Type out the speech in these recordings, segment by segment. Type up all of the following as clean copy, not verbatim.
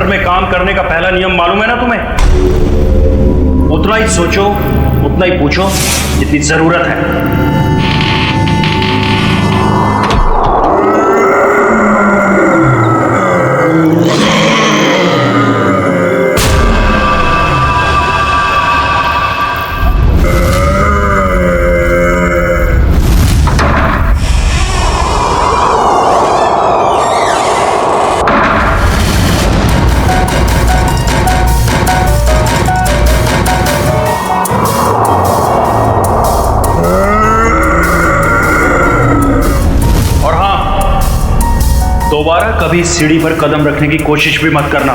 घर में काम करने का पहला नियम मालूम है ना तुम्हें? उतना ही सोचो, उतना ही पूछो जितनी जरूरत है। दोबारा कभी सीढ़ी पर कदम रखने की कोशिश भी मत करना।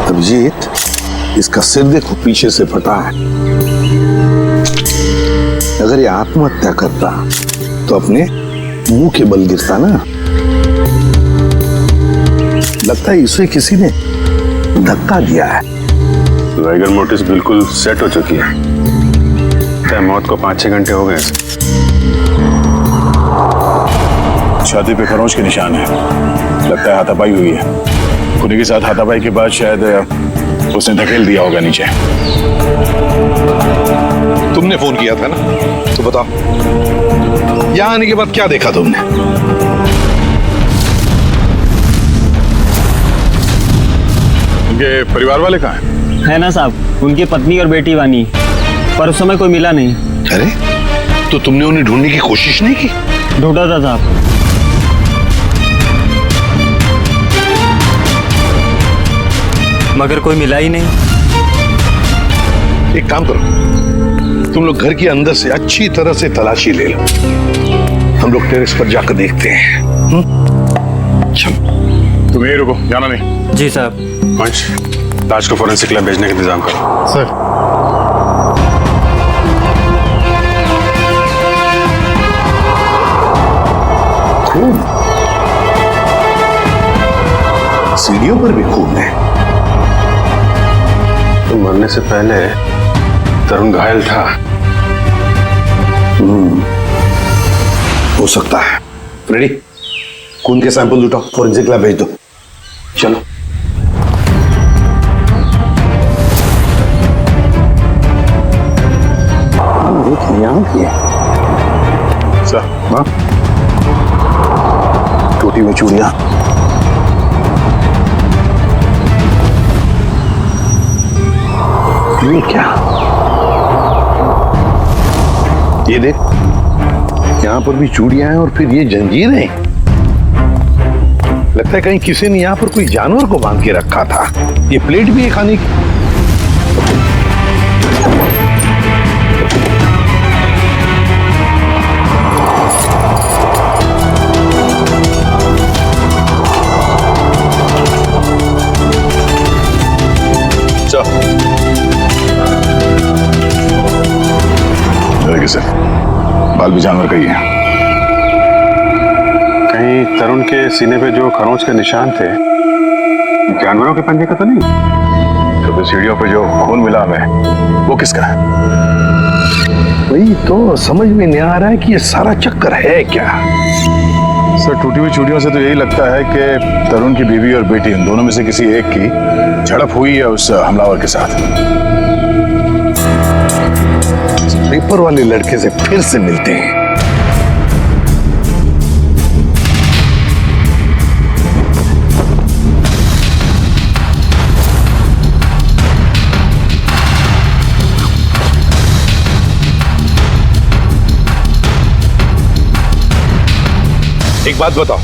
अभिजीत, इसका सिर देखो पीछे से फटा है। अगर ये आत्महत्या करता तो अपने मुंह के बल गिरता ना। लगता है इसे किसी ने धक्का दिया है। वाइगर मोटिस बिल्कुल सेट हो चुकी है। मौत को 5-6 घंटे हो गए। छाती पे खरोंच के निशान है। लगता है हाथापाई हुई है। खुदी के साथ हाथापाई के बाद शायद उसने धकेल दिया होगा नीचे। तुमने फोन किया था ना, तो बताओ यहां आने के बाद क्या देखा तुमने? उनके परिवार वाले कहाँ हैं? है ना साहब, उनकी पत्नी और बेटी वानी, पर उस समय कोई मिला नहीं। अरे तो तुमने उन्हें ढूंढने की कोशिश नहीं की? ढूंढा था साहब, मगर कोई मिला ही नहीं। एक काम करो, तुम लोग घर के अंदर से अच्छी तरह से तलाशी ले लो। हम लोग टेरेस पर जाकर देखते हैं। चलो तुम यहीं रुको, जाना नहीं। जी साहब। पंच, लाश को फोरेंसिक लैब भेजने का इंतजाम करो। सर। सीढ़ियों पर भी खून है। तो मरने से पहले तरुण घायल था। हो सकता है। रेडी, खून के सैंपल उठाओ, फोरेंसिक लैब भेज दो। चलो। यहाँ की है सर। हाँ, टोटी में चूड़ियां। ये क्या? ये देख, यहाँ पर भी चूड़ियां हैं और फिर ये जंजीरें। लगता है कहीं किसी ने यहाँ पर कोई जानवर को बांध के रखा था। ये प्लेट भी है खाने की। सर, बाल भी जानवर का ही है। कहीं तरुण के सीने पे जो खरोंच के निशान थे जानवरों के पंजे का तो नहीं? तो फिर सीढ़ियों पे जो खून मिला हमें वो किसका है? वही तो समझ में नहीं आ रहा है कि ये सारा चक्कर है क्या। सर, टूटी हुई चूड़ियों से तो यही लगता है कि तरुण की बीवी और बेटी इन दोनों में से किसी एक की झड़प हुई है उस हमलावर के साथ। पेपर वाले लड़के से फिर से मिलते हैं। एक बात बताओ,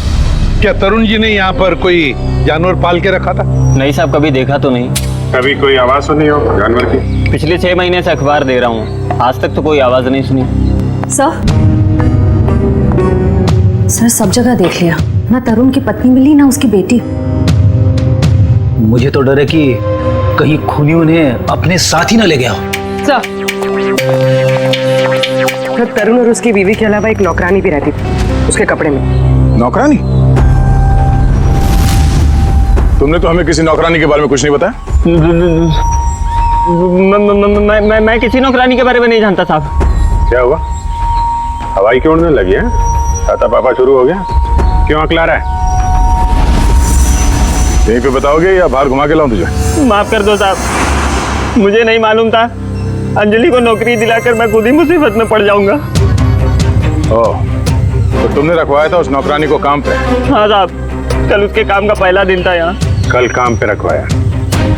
क्या तरुण जी ने यहाँ पर कोई जानवर पाल के रखा था? नहीं साहब, कभी देखा तो नहीं। कभी कोई आवाज सुनी हो जानवर की? पिछले 6 महीने से अखबार दे रहा हूँ, आज तक तो कोई आवाज नहीं सुनी। सर सब जगह देख लिया, ना तरुण की पत्नी मिली ना उसकी बेटी। मुझे तो डर है कि कहीं खूनी उन्हें अपने साथ ही ना ले गया हो। तो तरुण और उसकी बीवी के अलावा एक नौकरानी भी रहती थी उसके कपड़े में। नौकरानी? तुमने तो हमें किसी नौकरानी के बारे में कुछ नहीं बताया। मैं किसी नौकरानी के बारे में नहीं जानता साहब। क्या हुआ? हवाई क्यों उड़ने लगी है? छाता पापा शुरू हो गया? क्यों अकला रहा है? यहीं पे बताओगे या बाहर घुमा के लाऊं तुझे? माफ कर दो साहब, मुझे नहीं मालूम था। अंजलि को नौकरी दिलाकर मैं खुद ही मुसीबत में पड़ जाऊंगा। ओह, तो तुमने रखवाया था उस नौकरानी को काम पे? हाँ साहब, कल उसके काम का पहला दिन था यहाँ। कल काम पे रखवाया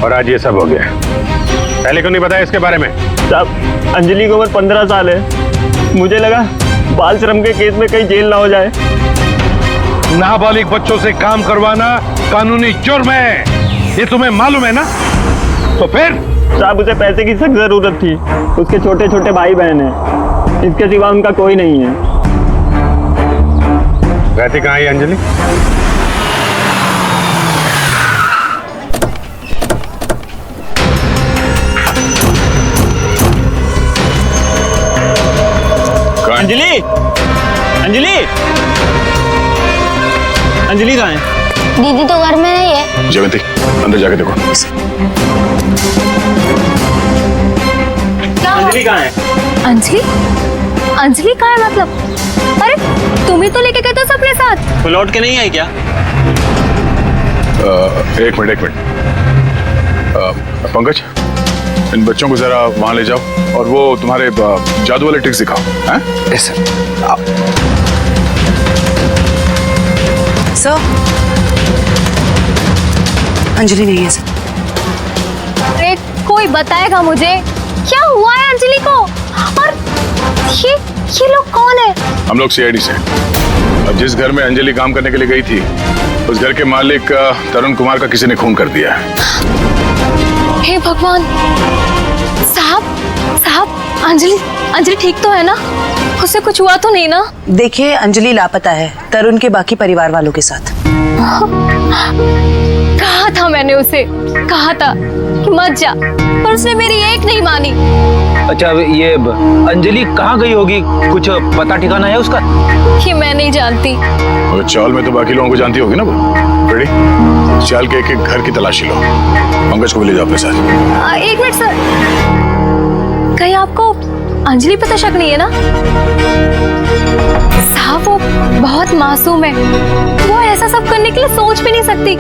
और आज ये सब हो गया। पहले क्यों नहीं बताया इसके बारे में? साहब, अंजलि की उम्र 15 साल है। मुझे लगा बाल श्रम के केस में कहीं जेल ना हो जाए। नाबालिग बच्चों से काम करवाना कानूनी जुर्म है, ये तुम्हें मालूम है ना? तो फिर? साहब, उसे पैसे की सख्त जरूरत थी। उसके छोटे छोटे भाई बहन हैं, इसके सिवा उनका कोई नहीं है। रहती कहाँ है अंजलि? अंजलि, अंजलि, अंजलि कहाँ है? दीदी तो घर में नहीं है। जयवंती, अंदर जाके देखो। अंजलि कहाँ है? अंजलि? अंजलि कहाँ है मतलब? अरे तुम ही तो लेके गए थे सबके साथ। वो लौट के नहीं आई क्या? एक मिनट। पंकज, इन बच्चों को जरा वहां ले जाओ और वो तुम्हारे जादू वाले ट्रिक्स दिखाओ। हैं? Yes sir. सर, अंजलि नहीं है सर। अरे कोई बताएगा मुझे क्या हुआ है अंजलि को? और ये लोग कौन है? हम लोग सीआईडी से। अब जिस घर में अंजलि काम करने के लिए गई थी उस घर के मालिक तरुण कुमार का किसी ने खून कर दिया है। हे भगवान! साहब, अंजलि ठीक तो है ना? उसे कुछ हुआ तो नहीं ना? देखिए, अंजलि लापता है तरुण के बाकी परिवार वालों के साथ। कहा था मैंने उसे, कहा था कि मत जा, पर उसने मेरी एक नहीं मानी। अच्छा, ये अंजलि कहाँ गई होगी? कुछ पता ठिकाना है उसका? कि मैं नहीं जानती। और चाल में तो बाकी लोगों को जानती होगी ना वो। रेडी? चाल के एक घर की तलाशी लो। पंकज को भी ले जाओ अपने साथ। एक मिनट सर, कहीं आपको अंजलि पे तो शक नहीं है ना? साहब, वो बहुत मासूम है, वो ऐसा सब करने के लिए सोच भी नहीं सकती।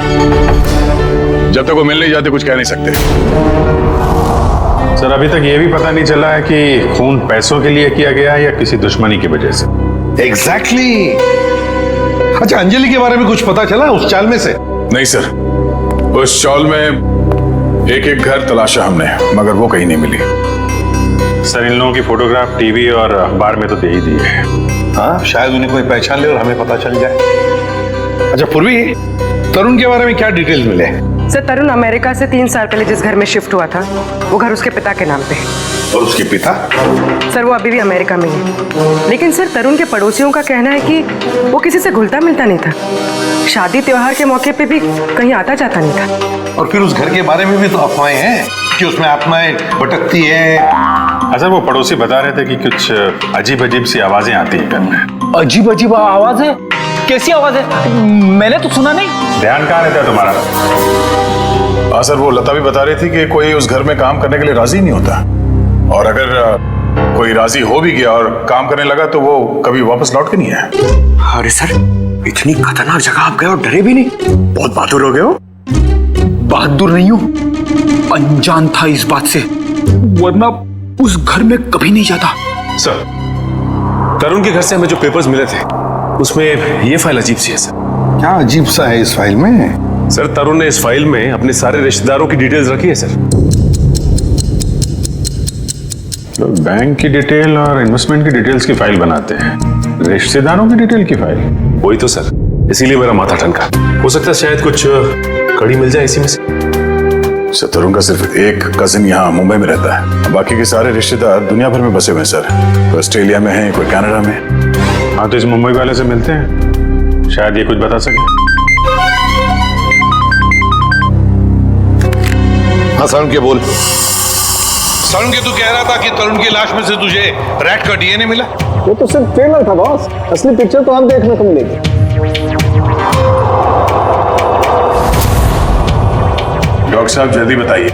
जब तक वो मिल नहीं जाते कुछ कह नहीं सकते। सर, अभी तक ये भी पता नहीं चला है कि खून पैसों के लिए किया गया है या किसी दुश्मनी की वजह से। एग्जैक्टली। अच्छा, अंजलि के बारे में कुछ पता चला उस चाल में से? नहीं सर, उस चाल में एक घर तलाशा हमने, मगर वो कहीं नहीं मिली। सर, इन लोगों की फोटोग्राफ टीवी और अखबार में तो दे ही दी है। हाँ, शायद उन्हें कोई पहचान ले और हमें पता चल जाए। अच्छा पूर्वी, तरुण के बारे में क्या डिटेल्स मिले? सर तरुण अमेरिका से 3 साल पहले जिस घर में शिफ्ट हुआ था वो घर उसके पिता के नाम पे है। और उसके पिता? सर वो अभी भी अमेरिका में ही है। लेकिन सर तरुण के पड़ोसियों का कहना है कि वो किसी से घुलता मिलता नहीं था, शादी त्योहार के मौके पे भी कहीं आता जाता नहीं था। और फिर उस घर के बारे में भी तो अफवाहें हैं कि उसमें आत्माएं भटकती हैं। अच्छा, वो पड़ोसी बता रहे थे कि कुछ अजीब अजीब सी आवाजें आती हैं घर में। अजीब अजीब आवाज है? कैसी आवाज है? मैंने तो सुना नहीं। ध्यान कहाँ रहता है तुम्हारा? हाँ सर, वो लता भी बता रही थी कि कोई उस घर में काम करने के लिए राजी नहीं होता, और अगर कोई राजी हो भी गया और काम करने लगा तो वो कभी वापस लौट के नहीं आया। अरे सर, इतनी खतरनाक जगह आप गए और डरे भी नहीं? बहुत बहादुर हो गए हो। बहादुर नहीं हूं, अनजान था इस बात से, वरना उस घर में कभी नहीं जाता। सर, तरुण के घर से हमें जो पेपर्स मिले थे उसमें ये फाइल अजीब सी है सर। क्या अजीब सा है इस फाइल में? सर, तरुण ने इस फाइल में अपने सारे रिश्तेदारों की डिटेल्स रखी है सर। तो बैंक की डिटेल और इन्वेस्टमेंट की डिटेल्स की फाइल बनाते हैं, रिश्तेदारों की डिटेल की फाइल? वही तो सर, इसीलिए मेरा माथा ठनका। हो सकता है शायद कुछ कड़ी मिल जाए इसी में से। सर, तरुण का सिर्फ एक कजिन यहाँ मुंबई में रहता है, बाकी के सारे रिश्तेदार दुनिया भर में बसे हुए हैं सर। कोई ऑस्ट्रेलिया में है, कोई कनाडा में। हाँ, तो इस मुंबई वाले से मिलते हैं, शायद ये कुछ बता सके। हाँ सारुण के बोल। सारुण के तू कह रहा था कि तरुण की लाश में से तुझे रैट का डीएनए मिला? वो तो सिर्फ ट्रेलर था बॉस, असली पिक्चर तो आप देखने को मिलेगी। डॉक्टर साहब जल्दी बताइए,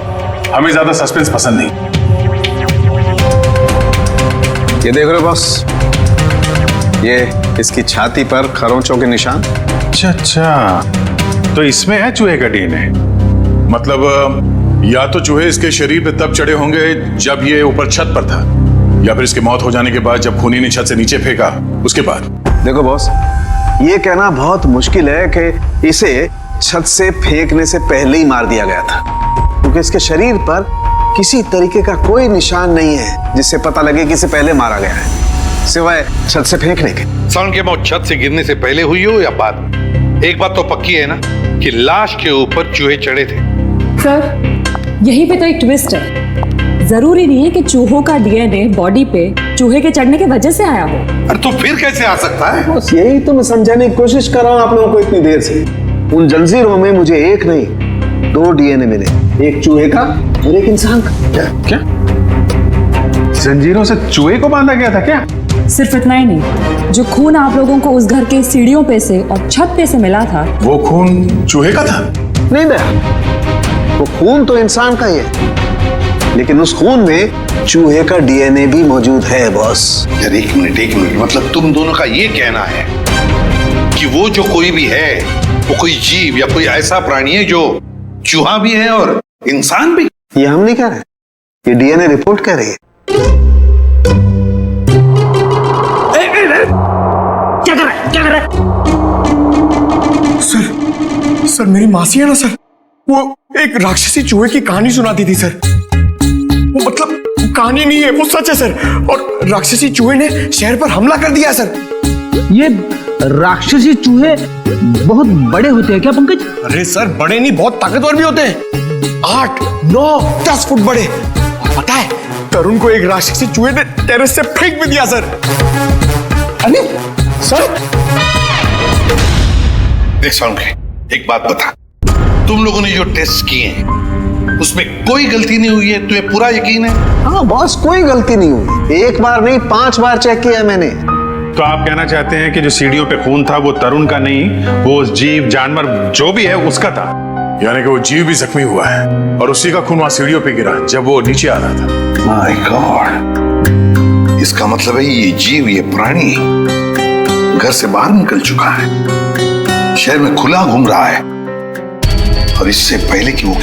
हमें ज्यादा सस्पेंस पसंद नहीं। ये देख रहे हो बॉस, ये इसकी छाती पर खरोंचों के निशान। अच्छा, तो इसमें है चूहे का डीएनए? मतलब या तो चूहे इसके शरीर पे तब चढ़े होंगे जब ये ऊपर छत पर था, या फिर इसकी मौत हो जाने के बाद जब खूनी ने छत से नीचे फेंका उसके बाद। देखो बॉस, ये कहना बहुत मुश्किल है कि इसे छत से फेंकने से पहले ही मार दिया गया था, क्योंकि इसके शरीर पर किसी तरीके का कोई निशान नहीं है जिससे पता लगे कि इसे पहले मारा गया है, सिवाय छत से फेंकने के। सारुण की मौत छत से गिरने से पहले हुई हो या बाद? एक बात तो पक्की है ना कि लाश के ऊपर चूहे चढ़े थे। सर, यहीं पे तो एक ट्विस्ट है। जरूरी नहीं है कि चूहों का डीएनए बॉडी पे चूहे के चढ़ने की वजह से आया हो। अरे तो फिर कैसे आ सकता है? बस यही तो मैं समझाने की कोशिश कर रहा हूं आप लोगों को इतनी देर से। उन जंजीरों में मुझे एक नहीं 2 डीएनए मिले, एक चूहे का और एक इंसान का। क्या जंजीरों से चूहे को बांधा गया था क्या? सिर्फ इतना ही नहीं, जो खून आप लोगों को उस घर के सीढ़ियों पे से और छत पे से मिला था, वो खून चूहे का था? नहीं दया, वो खून तो इंसान का ही है, लेकिन उस खून में चूहे का डीएनए भी मौजूद है बॉस। यार एक मिनट, मतलब तुम दोनों का ये कहना है कि वो जो कोई भी है वो कोई जीव या कोई ऐसा प्राणी है जो चूहा भी है और इंसान भी? ये हम नहीं कह रहे, ये डीएनए रिपोर्ट कह रही है। क्या कर रहा है? सर मेरी मासी है ना सर, वो एक राक्षसी चूहे की कहानी सुनाती थी सर। वो मतलब कहानी नहीं है, वो सच है सर। और राक्षसी चूहे ने शहर पर हमला कर दिया सर। ये राक्षसी चूहे बहुत बड़े होते हैं क्या पंकज? अरे सर, बड़े नहीं, बहुत ताकतवर भी होते हैं। 8, 9, 10 फुट बड़े। और पता है, तरुण को एक राक्षसी चूहे ने टेरेस से फेंक भी दिया सर। अरे सर, देख सारुण के, एक बात बता, तुम लोगों ने जो टेस्ट किए हैं उसमें कोई गलती नहीं हुई है? तुम्हें पूरा यकीन है? हाँ बॉस, कोई गलती नहीं हुई। 1 बार नहीं 5 बार चेक किया मैंने। तो आप कहना चाहते हैं कि जो सीढ़ियों पे खून था वो तरुण का नहीं, वो जीव जानवर जो भी है उसका था? यानी कि वो जीव भी जख्मी हुआ है और उसी का खून वहां सीढ़ियों पे गिरा जब वो नीचे आ रहा था। माय गॉड, इसका मतलब है ये जीव, ये प्राणी घर से बाहर निकल चुका है, शहर में खुला घूम रहा है, और इससे पहले कि वो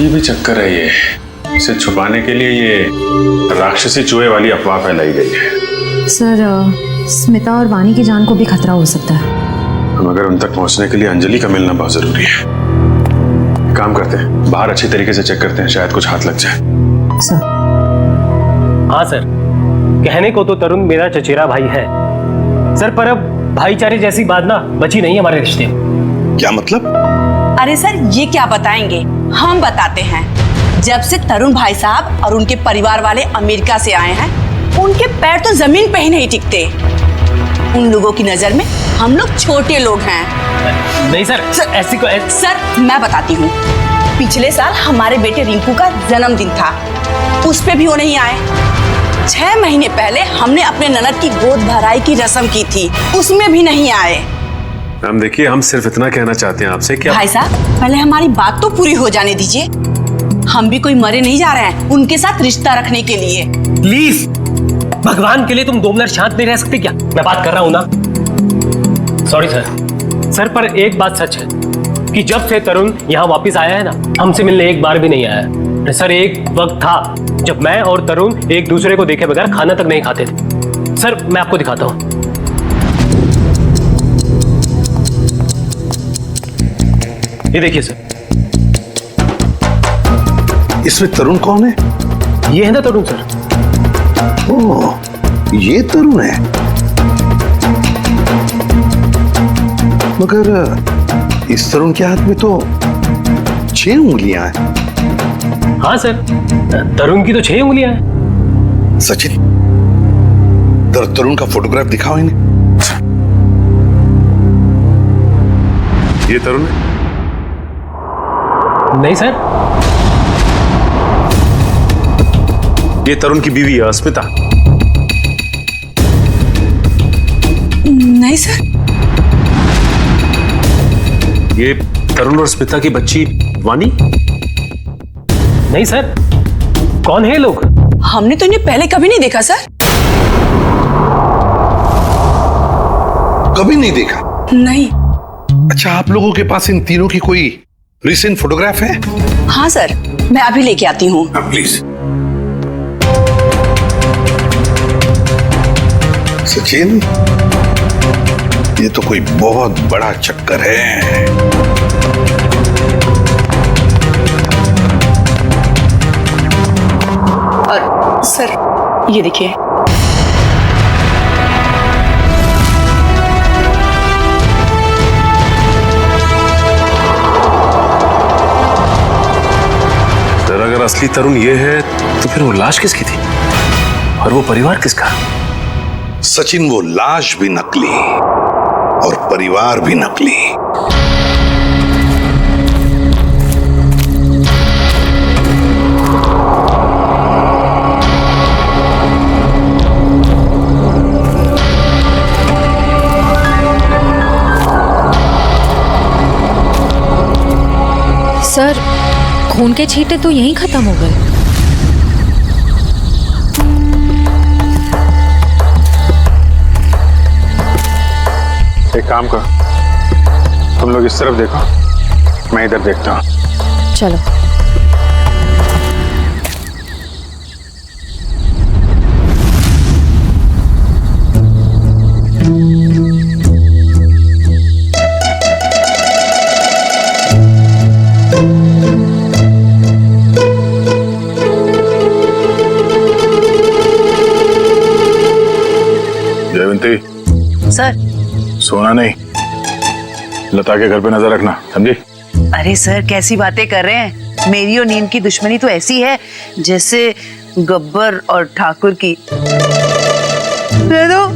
अजीब ही चक्कर है ये। इसे छुपाने के लिए ये राक्षसी चूहे वाली अफवाह फैलाई गई है। सर स्मिता और वानी की जान को भी खतरा हो सकता है। हम अगर उन तक पहुंचने के लिए अंजलि का मिलना बहुत जरूरी है। काम करते हैं, बाहर अच्छी तरीके से चेक करते हैं, शायद कुछ हाथ लग जाए। सर। हाँ सर, कहने को तो तरुण मेरा चचेरा भाई है सर, पर अब भाईचारे जैसी बात ना बची नहीं हमारे रिश्ते में। क्या मतलब? अरे सर ये क्या बताएंगे, हम बताते हैं। जब से तरुण भाई साहब और उनके परिवार वाले अमेरिका से आए हैं, उनके पैर तो जमीन पे ही नहीं टिकते। उन लोगों की नजर में हम लोग छोटे लोग हैं। नहीं सर, ऐसी को सर मैं बताती हूँ, पिछले साल हमारे बेटे रिंकू का जन्मदिन था, उस पे भी वो नहीं आए। 6 महीने पहले हमने अपने ननद की गोद भराई की रस्म की थी, उसमें भी नहीं आए। हम देखिए, हम सिर्फ इतना कहना चाहते हैं आपसे, क्या भाई साहब पहले हमारी बात तो पूरी हो जाने दीजिए। हम भी कोई मरे नहीं जा रहे हैं उनके साथ रिश्ता रखने के लिए। प्लीज भगवान के लिए तुम 2 मिनट शांत नहीं रह सकते क्या? मैं बात कर रहा हूं ना। सॉरी सर, पर एक बात सच है कि जब से तरुण यहाँ वापस आया है ना, हमसे मिलने एक बार भी नहीं आया है। सर एक वक्त था जब मैं और तरुण एक दूसरे को देखे बगैर खाना तक नहीं खाते थे। सर मैं आपको दिखाता हूँ, ये देखिए सर। इसमें तरुण कौन है? ये है ना तरुण सर। ओह, ये तरुण है। मगर इस तरुण के हाथ में तो 6 उंगलियां हैं। हाँ सर, तरुण की तो 6 उंगलियां हैं। सचिन, तरुण का फोटोग्राफ दिखाओ इन्हें। ये तरुण है? नहीं सर, ये तरुण की बीवी है स्मिता। नहीं सर। ये तरुण और स्मिता की बच्ची वानी? नहीं सर, कौन है ये लोग? हमने तो इन्हें पहले कभी नहीं देखा सर। कभी नहीं देखा? नहीं। अच्छा, आप लोगों के पास इन तीनों की कोई रिसेंट फोटोग्राफ है? हाँ सर, मैं अभी लेके आती हूँ। प्लीज। सचिन, ये तो कोई बहुत बड़ा चक्कर है। और सर ये देखिए, अगर असली तरुण ये है तो फिर वो लाश किसकी थी और वो परिवार किसका? सचिन, वो लाश भी नकली और परिवार भी नकली। सर खून के छींटे तो यहीं खत्म हो गए। एक काम करो, तुम लोग इस तरफ देखो, मैं इधर देखता हूँ। चलो। जयवंती, सर। सोना नहीं, लता के घर पे नजर रखना, समझी? अरे सर कैसी बातें कर रहे हैं, मेरी और नीम की दुश्मनी तो ऐसी है जैसे गब्बर और ठाकुर की। दे दो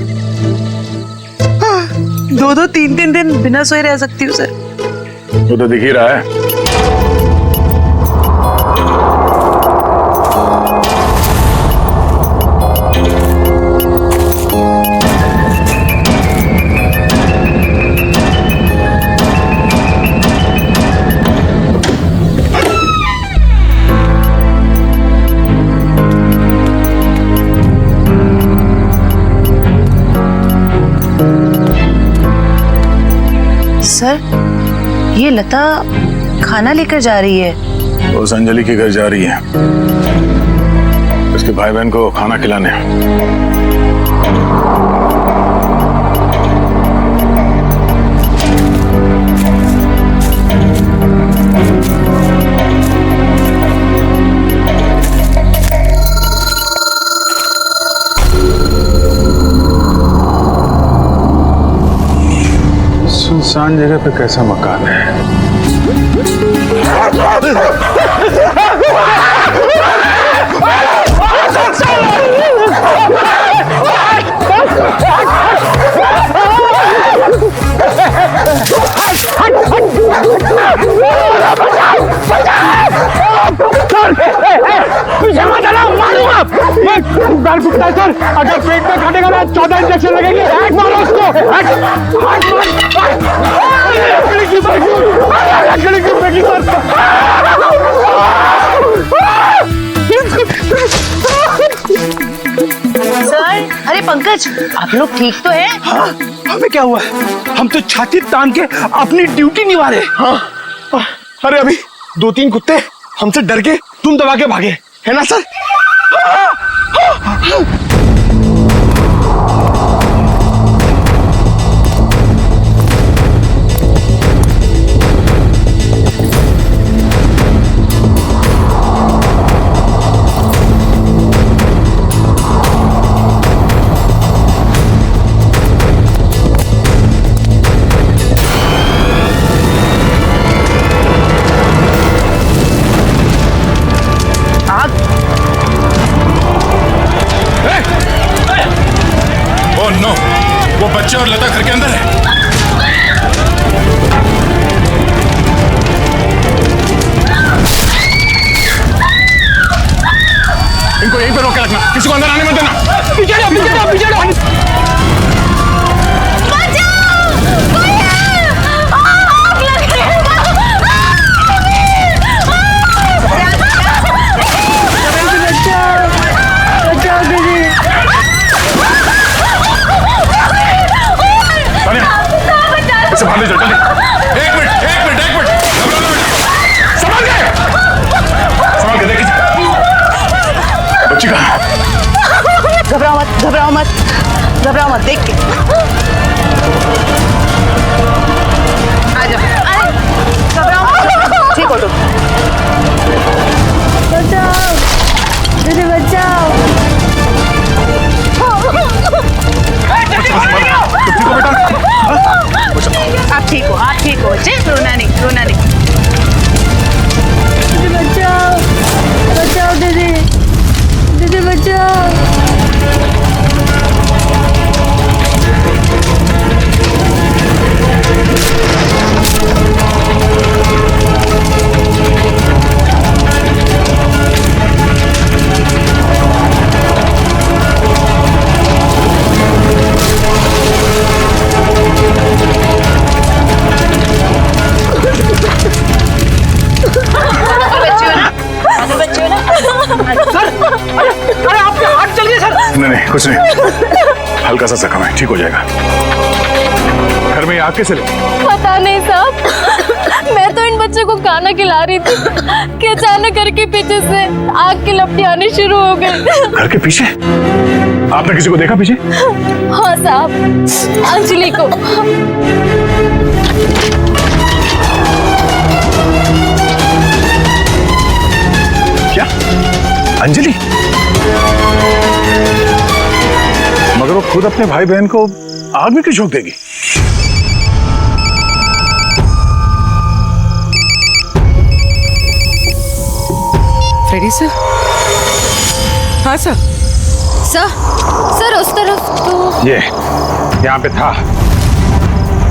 2-2 3-3 दिन बिना सोए रह सकती हूँ सर। वो तो दिख ही रहा है। सर ये लता खाना लेकर जा रही है उस अंजलि के घर जा रही है, उसके भाई बहन को खाना खिलाने। सुनसान जगह पे कैसा मकान है? सर, अगर पेट में काटेगा ना 14 इंजेक्शन लगेंगे। मारो उसको। सर, अरे पंकज, आप लोग ठीक तो हैं? हाँ, हमें क्या हुआ है? हम तो छाती तान के अपनी ड्यूटी निभा रहे। हाँ, अरे अभी 2-3 कुत्ते हमसे डर के तुम दबा के भागे, है ना सर? वो बच्चे और लता घर के अंदर है। इनको यहीं पे रोक के रखना, किसी को अंदर आने मत देना। पीछे जाओ, पीछे जाओ, पीछे जाओ। बाहर ले जाओ जल्दी। एक मिनट संभाल के देखिए बच्ची कहाँ? घबराओ मत देख के आ जाओ। घबराओ मत, ठीक हो तुम। बचाओ दीदी, बचाओ। आप ठीक हो बच्चे, रोना नहीं। दीदी बचाओ दीदी बचाओ। नहीं, कुछ नहीं, हल्का सा जख्म है, ठीक हो जाएगा। घर में आग कैसे लगी? पता नहीं साहब, मैं तो इन बच्चों को खाना खिला रही थी कि अचानक घर के पीछे से आग की लपटें आनी शुरू हो गई। घर के पीछे? आपने किसी को देखा पीछे? हाँ साहब, अंजलि को। क्या? अंजलि? मगर वो खुद अपने भाई बहन को आग में क्यों झोंक देगी? Freddy sir? हाँ सर। सर उस तरफ तो ये यहाँ पे था,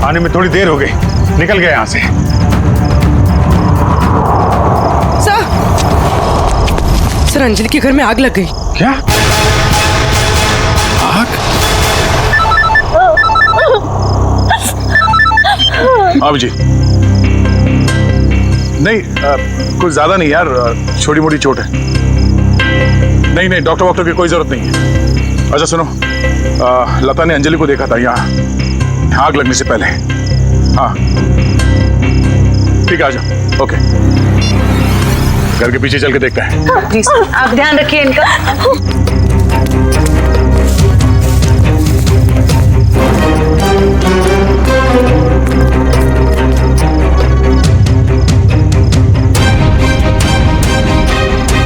आने में थोड़ी देर हो गई, निकल गया यहाँ से। सर अंजलि के घर में आग लग गई। क्या? आग? जी नहीं, कुछ ज्यादा नहीं यार, छोटी मोटी चोट है। नहीं, डॉक्टर की कोई जरूरत नहीं है। अच्छा सुनो, लता ने अंजलि को देखा था यहाँ आग लगने से पहले। हाँ ठीक है, आ जाओ। ओके घर के पीछे चल के देखते हैं। प्लीज आप ध्यान रखिए इनका।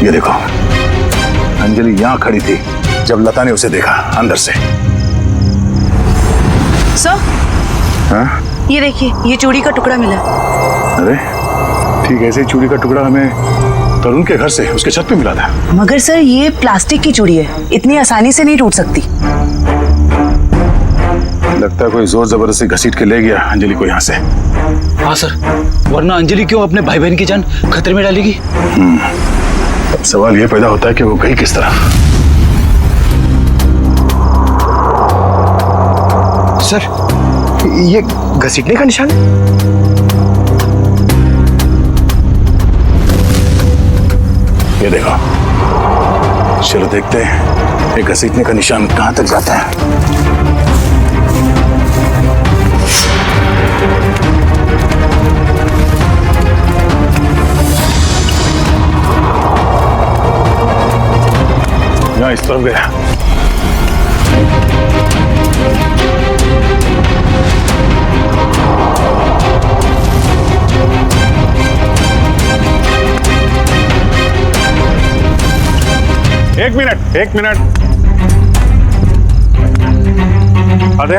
ये देखो, अंजलि यहां खड़ी थी जब लता ने उसे देखा अंदर से। सर, हाँ? ये देखिए, ये चूड़ी का टुकड़ा मिला। अरे ठीक ऐसे ही चूड़ी का टुकड़ा हमें तरुण के घर से उसके छत पे मिला था। मगर सर, ये प्लास्टिक की चूड़ी है, इतनी आसानी से नहीं टूट सकती। लगता है कोई जोर जबरदस्ती घसीट के ले गया अंजलि को यहाँ से। हाँ सर, वरना अंजलि क्यों अपने भाई बहन की जान खतरे में डालेगी? अब सवाल ये पैदा होता है कि वो गई किस तरह। सर, ये घसीटने का निशान? ये देखो, चलो देखते हैं ये घसीटने का निशान कहां तक जाता है। यहाँ इस तरफ गया। एक मिनट। अरे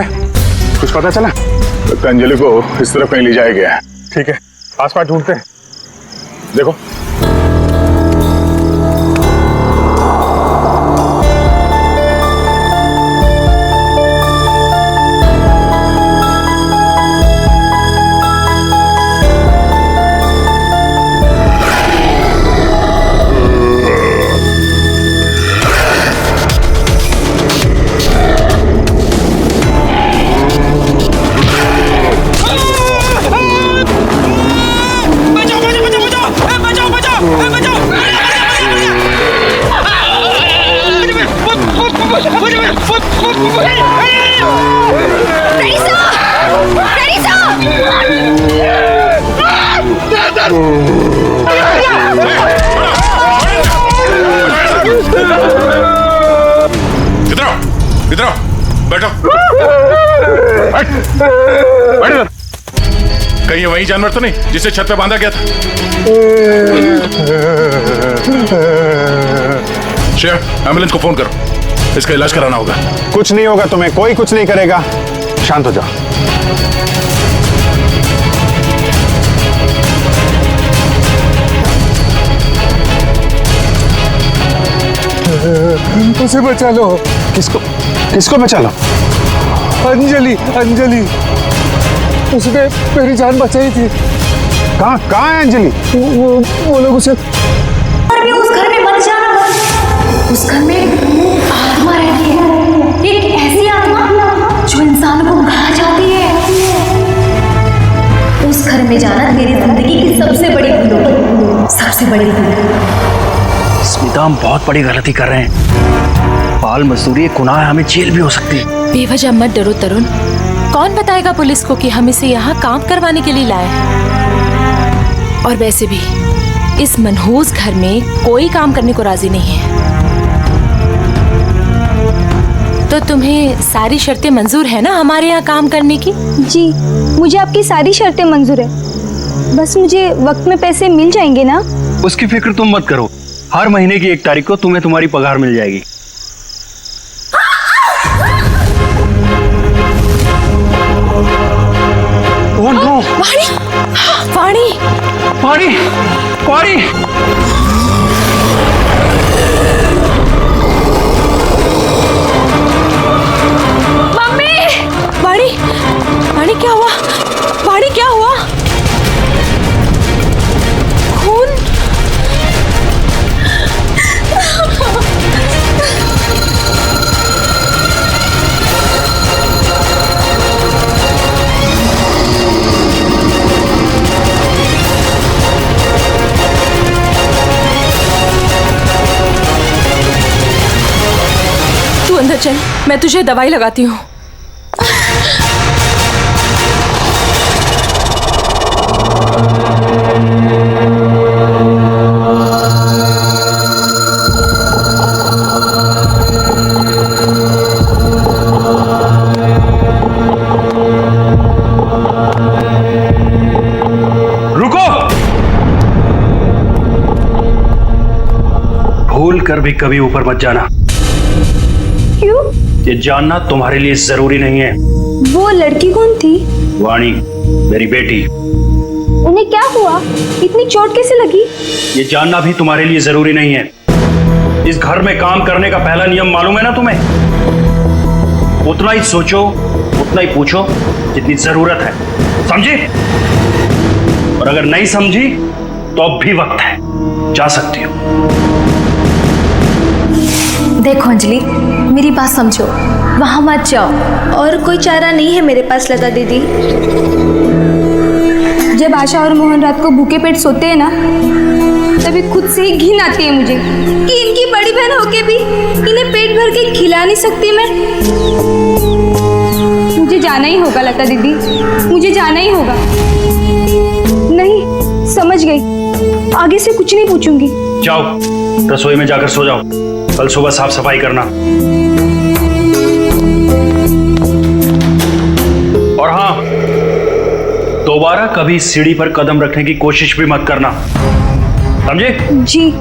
कुछ पता चला? तो अंजलि को इस तरफ कहीं ले जाया गया है। ठीक है, आसपास ढूंढते हैं। देखो, इधर आओ, बैठो। बैठ। कहीं वही जानवर तो नहीं जिसे छत पे बांधा गया था? श्रेया, एम्बुलेंस को फोन करो, इसका इलाज कराना होगा। कुछ नहीं होगा तुम्हें, कोई कुछ नहीं करेगा, शांत हो जाओ। उसे बचा लो। किसको बचा लो? अंजलि, उसने मेरी जान बचाई थी। कहाँ है अंजलि? वो लोग उसे उस घर में मत जाना। उस घर में आत्मा रहती है, एक ऐसी आत्मा जो इंसान को खा जाती है। उस घर में जाना मेरी जिंदगी की सबसे बड़ी भूल होगी, सबसे बड़ी भूल। स्मिता, हम बहुत बड़ी गलती कर रहे हैं। बाल मजदूरी एक गुनाह है, हमें जेल भी हो सकती है। बेवजह मत डरो तरुण, कौन बताएगा पुलिस को कि हम इसे यहाँ काम करवाने के लिए लाए हैं? और वैसे भी इस मनहूस घर में कोई काम करने को राजी नहीं है। तो तुम्हें सारी शर्तें मंजूर है ना हमारे यहाँ काम करने की? जी, मुझे आपकी सारी शर्तें मंजूर है, बस मुझे वक्त में पैसे मिल जाएंगे ना? उसकी फिक्र तुम मत करो, हर महीने की 1 तारीख को तुम्हें तुम्हारी पगार मिल जाएगी। Oh no! पानी! मम्मी! पानी क्या हुआ? पानी क्या हुआ? खून? तू अंदर चल, मैं तुझे दवाई लगाती हूँ। कर भी कभी ऊपर मत जाना। क्यों? ये जानना तुम्हारे लिए जरूरी नहीं है। वो लड़की कौन थी? वाणी, मेरी बेटी। उन्हें क्या हुआ? इतनी चोट कैसे लगी? ये जानना भी तुम्हारे लिए जरूरी नहीं है। इस घर में काम करने का पहला नियम मालूम है ना तुम्हें? उतना ही सोचो, उतना ही पूछो जितनी जरूरत है, समझी? और अगर नहीं समझी तो अब भी वक्त है, जा सकती हो। देखो अंजलि, मेरी बात समझो, वहां मत जाओ। और कोई चारा नहीं है मेरे पास लता दीदी। जब आशा और मोहन रात को भूखे पेट सोते हैं ना, तभी खुद से ही घिन आती है मुझे कि इनकी बड़ी बहन होके भी इन्हें पेट भर के खिला नहीं सकती मैं। मुझे जाना ही होगा लता दीदी, मुझे जाना ही होगा। नहीं, समझ गई, आगे से कुछ नहीं पूछूंगी। जाओ, रसोई में जाकर सो जाओ, कल सुबह साफ सफाई करना। और हाँ, दोबारा कभी सीढ़ी पर कदम रखने की कोशिश भी मत करना, समझे? जी।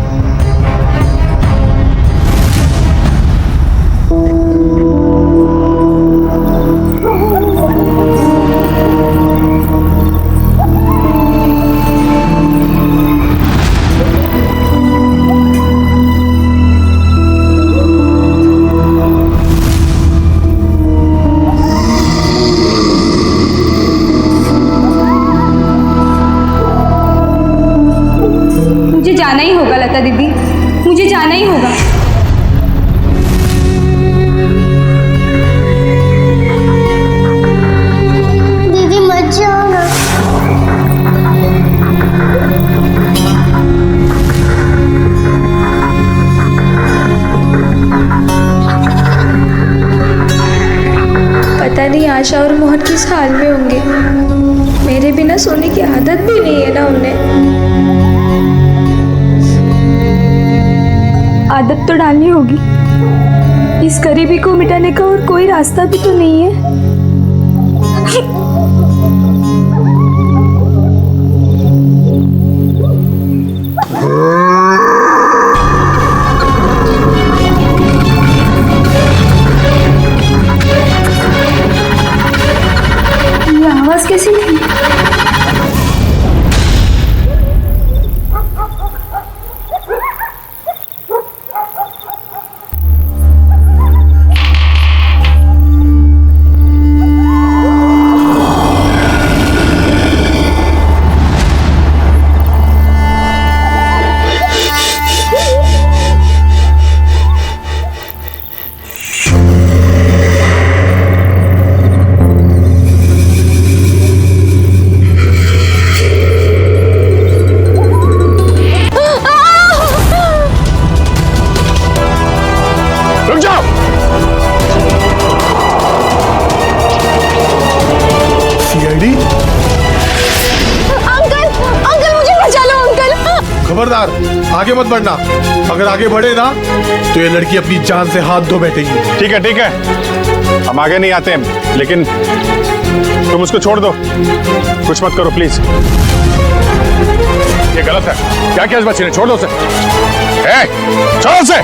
मुझे जाना ही होगा लता दीदी, मुझे जाना ही होगा। दीदी मत जाओ ना। पता नहीं आशा और मोहन किस हाल में होंगे। मेरे बिना सोने की आदत भी नहीं है ना उन्हें। आदत तो डालनी होगी। इस गरीबी को मिटाने का और कोई रास्ता भी तो नहीं है। ये आवाज कैसी थी? खबरदार, आगे मत बढ़ना। अगर आगे बढ़े ना तो ये लड़की अपनी जान से हाथ धो बैठेगी। ठीक है ठीक है, हम आगे नहीं आते हैं, लेकिन तुम उसको छोड़ दो, कुछ मत करो प्लीज। ये गलत है। क्या किया इस बच्चे ने? छोड़ दो उसे। छोड़ो उसे।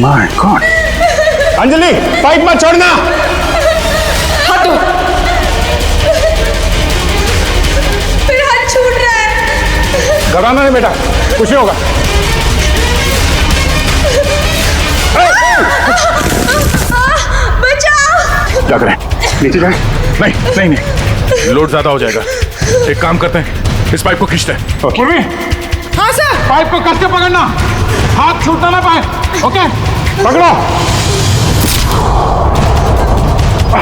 My God. अंजलि पाइप मत छोड़ना। हाथ दो। मेरा हाथ छूट रहा है। घबराना नहीं बेटा, कुछ नहीं होगा। बचाओ। क्या करें? नीचे जाए? नहीं, लोड ज्यादा हो जाएगा। एक काम करते हैं, इस पाइप को खींचते हैं। पूर्वी, हाँ सर। पाइप को कस के पकड़ना, हाथ छूटना ना पाए। ओके, पकड़ो।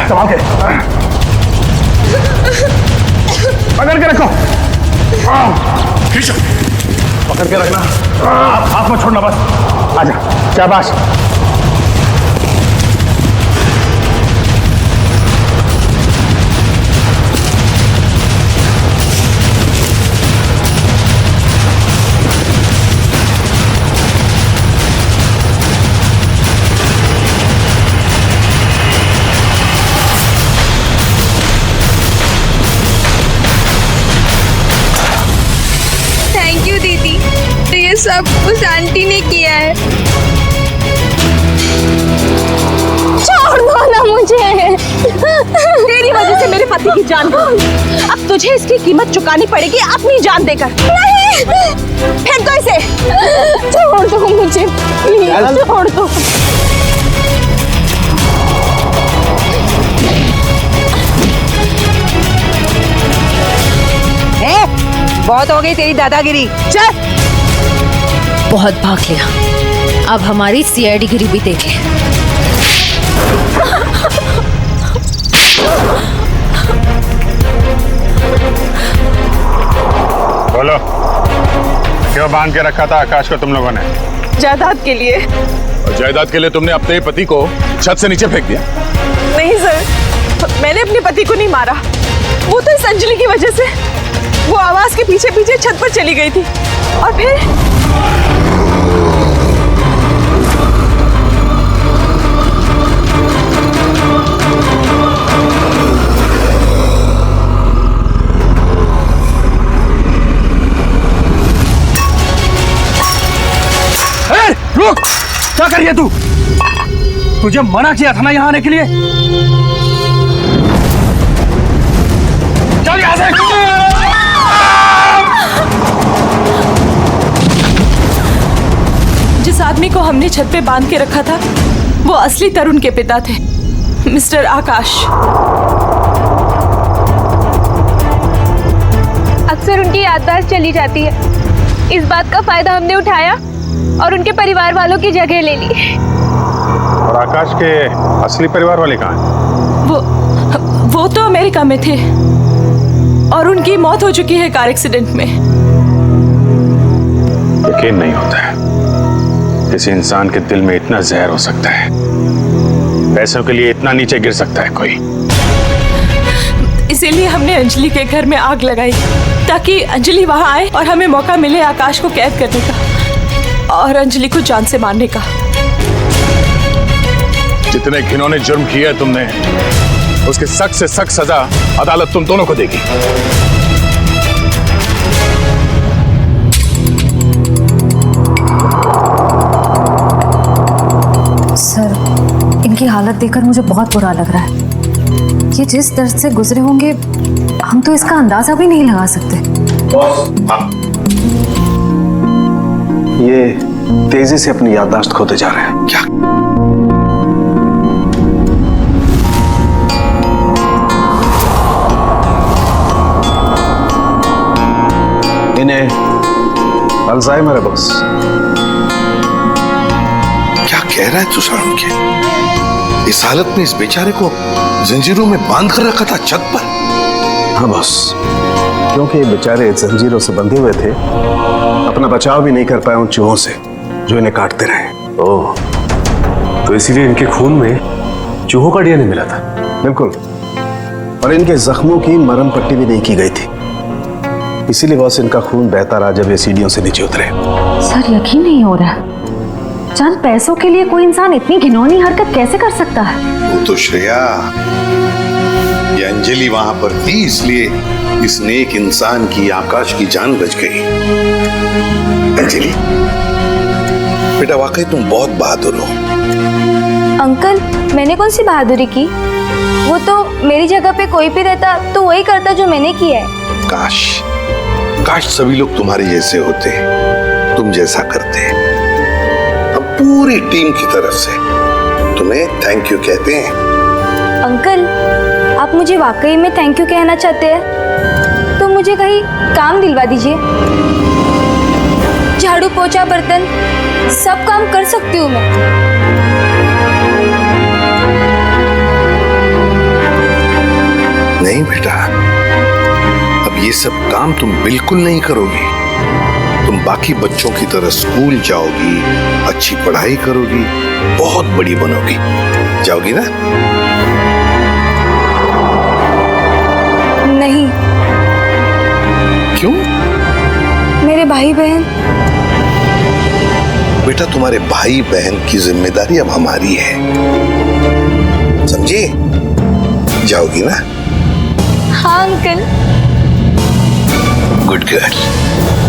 संभाल के, पकड़ के रखो। खींचो, पकड़ के रखना, हाथ मत छोड़ना बस। आजा, शाबाश। थैंक यू दीदी, तो ये सब उस आंटी ने किया है। छोड़ दो ना मुझे। तेरी वजह से मेरे पति की जान गई। अब तुझे इसकी कीमत चुकानी पड़ेगी अपनी जान देकर। नहीं, फेंक दो इसे। छोड़ दो मुझे, प्लीज छोड़ दो। बहुत हो गई तेरी दादागिरी, चल। बहुत भाग लिया, अब हमारी सीआईडी गिरी भी देख ले। बोलो, क्यों बांध के रखा था आकाश को तुम लोगों ने? जायदाद के लिए। और जायदाद के लिए तुमने अपने पति को छत से नीचे फेंक दिया? नहीं सर, मैंने अपने पति को नहीं मारा, वो तो इस अंजलि की वजह से वो आवाज के पीछे पीछे छत पर चली गई थी और फिर रुक, क्या कर रही है तू? तुझे मना किया था ना यहाँ आने के लिए। चल यहाँ से। जिस आदमी को हमने छत पे बांध के रखा था वो असली तरुण के पिता थे, मिस्टर आकाश। अक्सर उनकी याददाश्त चली जाती है। इस बात का फायदा हमने उठाया और उनके परिवार वालों की जगह ले ली। और आकाश के असली परिवार वाले कहाँ हैं? वो तो अमेरिका में थे और उनकी मौत हो चुकी है कार एक्सीडेंट में। यकीन नहीं होता है किसी इंसान के दिल में इतना जहर हो सकता है, पैसों के लिए इतना नीचे गिर सकता है कोई। इसीलिए हमने अंजलि के घर में आग लगाई ताकि अंजलि वहां आए और हमें मौका मिले आकाश को कैद करने का और अंजलि को जान से मारने का। जितने घिनौने जुर्म किए तुमने, उसकी सख्त से सख्त सजा अदालत तुम दोनों को देगी। सर, इनकी हालत देखकर मुझे बहुत बुरा लग रहा है। ये जिस दर्द से गुजरे होंगे हम तो इसका अंदाजा भी नहीं लगा सकते। ये तेजी से अपनी याददाश्त खोते जा रहे हैं। क्या? इन्हें अल्जाइमर है बॉस। क्या कह रहा है तू सारुण के? इस हालत में इस बेचारे को जंजीरों में बांध कर रखा था छत पर? हाँ बॉस, क्योंकि ये बेचारे जंजीरों से बंधे हुए थे, अपना बचाव भी नहीं कर पाए उन चूहों से जो इन्हें काटते रहे। ओह, तो इसीलिए इनके खून में चूहों का डीएनए मिला था? बिल्कुल, और इनके जख्मों की मरहम पट्टी भी नहीं की गई थी, इसीलिए बॉस इनका खून बहता रहा जब ये सीढ़ियों से नीचे उतरे। सर, यकीन नहीं हो रहा, चंद पैसों के लिए कोई इंसान इतनी घिनौनी हरकत कैसे कर सकता है? वो तो श्रेया, ये अंजलि वहां पर थी इसलिए इस नेक इंसान की, आकाश की जान बच गई। अंजलि, बेटा वाकई तुम बहुत बहादुर हो। अंकल, मैंने कौन सी बहादुरी की? वो तो मेरी जगह पे कोई भी रहता तो वही करता जो मैंने किया है। काश काश सभी लोग तुम्हारे जैसे होते, तुम जैसा करते। हम पूरी टीम की तरफ से तुम्हें थैंक यू कहते हैं। अंकल, आप मुझे वाकई में थैंक यू कहना चाहते हैं तो मुझे कहीं काम दिलवा दीजिए। झाड़ू पोछा बर्तन सब काम कर सकती हूँ मैं। नहीं बेटा, अब ये सब काम तुम बिल्कुल नहीं करोगी। तुम बाकी बच्चों की तरह स्कूल जाओगी, अच्छी पढ़ाई करोगी, बहुत बड़ी बनोगी। जाओगी ना? नहीं। क्यों? मेरे भाई बहन। बेटा तुम्हारे भाई बहन की जिम्मेदारी अब हमारी है, समझी? जाओगी ना? हाँ अंकल। Good girl.